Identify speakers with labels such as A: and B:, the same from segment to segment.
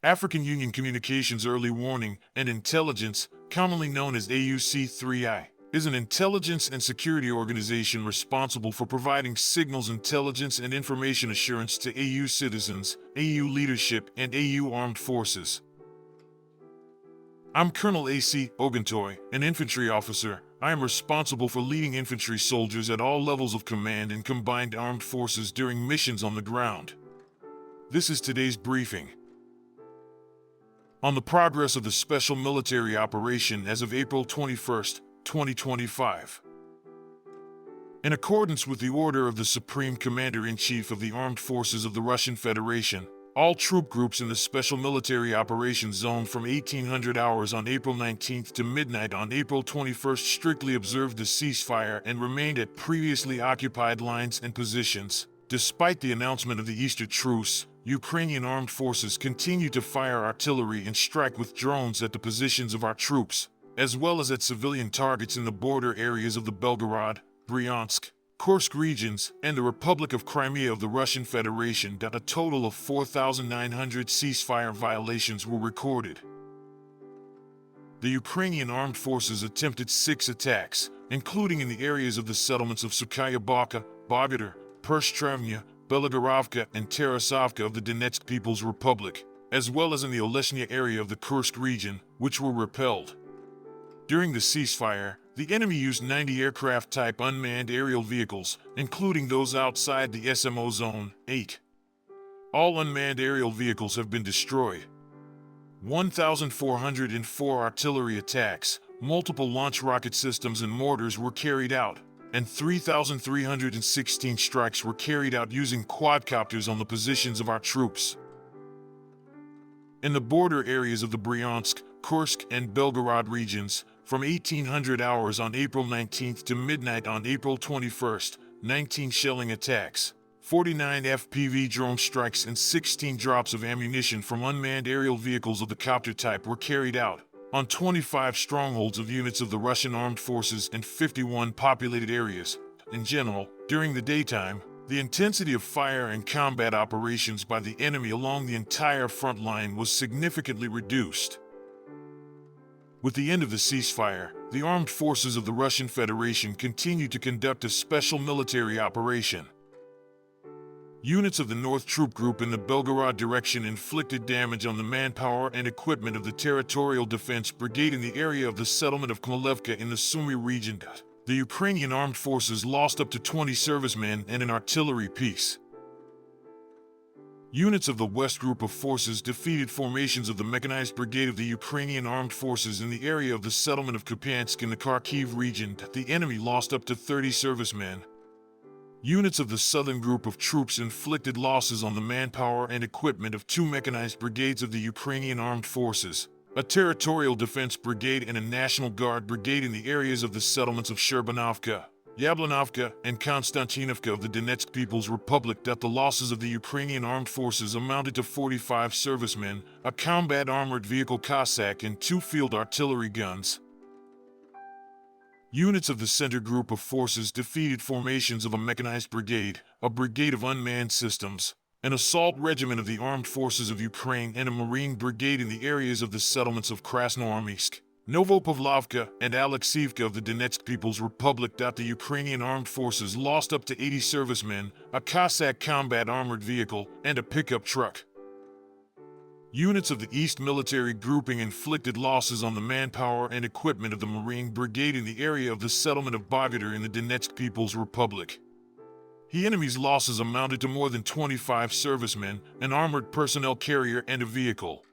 A: African Union Communications Early Warning and Intelligence, commonly known as AUC3I, is an intelligence and security organization responsible for providing signals intelligence and information assurance to AU citizens, AU leadership, and AU armed forces. I'm Colonel A.C. Oguntoy, an infantry officer. I am responsible for leading infantry soldiers at all levels of command in combined armed forces during missions on the ground. This is today's briefing on the progress of the special military operation as of April 21, 2025. In accordance with the order of the Supreme Commander-in-Chief of the Armed Forces of the Russian Federation, all troop groups in the Special Military Operations Zone from 1800 hours on April 19 to midnight on April 21 strictly observed the ceasefire and remained at previously occupied lines and positions. Despite the announcement of the Easter truce, Ukrainian armed forces continue to fire artillery and strike with drones at the positions of our troops, as well as at civilian targets in the border areas of the Belgorod, Bryansk, Kursk regions, and the Republic of Crimea of the Russian Federation. A total of 4,900 ceasefire violations were recorded. The Ukrainian armed forces attempted 6 attacks, including in the areas of the settlements of Sukaya Baka, Belgorod, Perstravnya, Belogorovka, and Tarasovka of the Donetsk People's Republic, as well as in the Oleshnya area of the Kursk region, which were repelled. During the ceasefire, the enemy used 90 aircraft-type unmanned aerial vehicles, including those outside the SMO Zone 8. All unmanned aerial vehicles have been destroyed. 1,404 artillery attacks, multiple launch rocket systems and mortars were carried out, and 3,316 strikes were carried out using quadcopters on the positions of our troops. In the border areas of the Bryansk, Kursk, and Belgorod regions, from 1800 hours on April 19 to midnight on April 21, 19 shelling attacks, 49 FPV drone strikes, and 16 drops of ammunition from unmanned aerial vehicles of the copter type were carried out on 25 strongholds of units of the Russian armed forces and 51 populated areas. In general, during the daytime, the intensity of fire and combat operations by the enemy along the entire front line was significantly reduced. With the end of the ceasefire, the armed forces of the Russian Federation continued to conduct a special military operation. Units of the North Troop Group in the Belgorod direction inflicted damage on the manpower and equipment of the Territorial Defense Brigade in the area of the settlement of Kmilevka in the Sumy region. The Ukrainian armed forces lost up to 20 servicemen and an artillery piece. Units of the West Group of Forces defeated formations of the Mechanized Brigade of the Ukrainian Armed Forces in the area of the settlement of Kupiansk in the Kharkiv region. The enemy lost up to 30 servicemen. Units of the Southern Group of Troops inflicted losses on the manpower and equipment of 2 mechanized brigades of the Ukrainian Armed Forces, a Territorial Defense Brigade and a National Guard Brigade in the areas of the settlements of Sherbanovka, Yablanovka, and Konstantinovka of the Donetsk People's Republic. The losses of the Ukrainian Armed Forces amounted to 45 servicemen, a combat armored vehicle Cossack, and 2 field artillery guns. Units of the Center Group of Forces defeated formations of a mechanized brigade, a brigade of unmanned systems, an assault regiment of the Armed Forces of Ukraine, and a Marine brigade in the areas of the settlements of Krasnoarmysk, Novopavlovka, and Alexeivka of the Donetsk People's Republic. The Ukrainian Armed Forces lost up to 80 servicemen, a Cossack combat armored vehicle, and a pickup truck. Units of the East Military Grouping inflicted losses on the manpower and equipment of the Marine Brigade in the area of the settlement of Belgorod in the Donetsk People's Republic. The enemy's losses amounted to more than 25 servicemen, an armored personnel carrier, and a vehicle.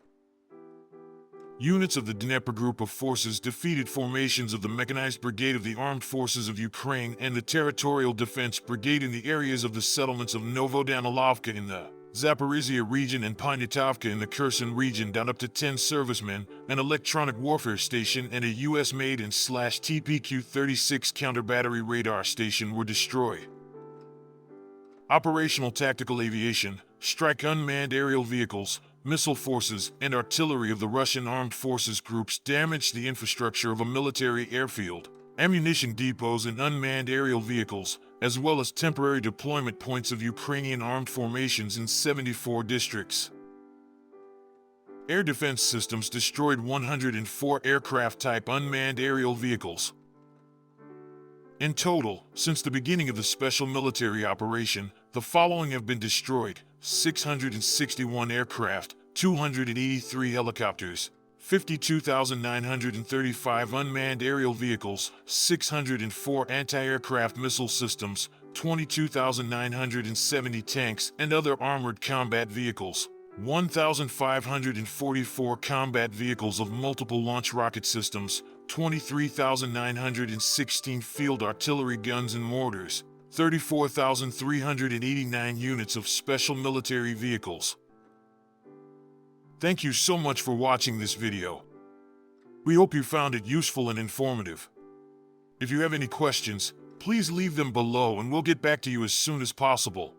A: Units of the Dnieper Group of Forces defeated formations of the Mechanized Brigade of the Armed Forces of Ukraine and the Territorial Defense Brigade in the areas of the settlements of Novodanilovka in the Zaporizhia region and Ponitovka in the Kherson region. Up to 10 servicemen, an electronic warfare station, and a U.S.-made and /TPQ-36 counter-battery radar station were destroyed. Operational tactical aviation, strike unmanned aerial vehicles, missile forces, and artillery of the Russian Armed Forces groups damaged the infrastructure of a military airfield, ammunition depots, and unmanned aerial vehicles, as well as temporary deployment points of Ukrainian armed formations in 74 districts. Air defense systems destroyed 104 aircraft-type unmanned aerial vehicles. In total, since the beginning of the special military operation, the following have been destroyed: 661 aircraft, 283 helicopters, 52,935 unmanned aerial vehicles, 604 anti-aircraft missile systems, 22,970 tanks and other armored combat vehicles, 1,544 combat vehicles of multiple launch rocket systems, 23,916 field artillery guns and mortars, 34,389 units of special military vehicles. Thank you so much for watching this video. We hope you found it useful and informative. If you have any questions, please leave them below and we'll get back to you as soon as possible.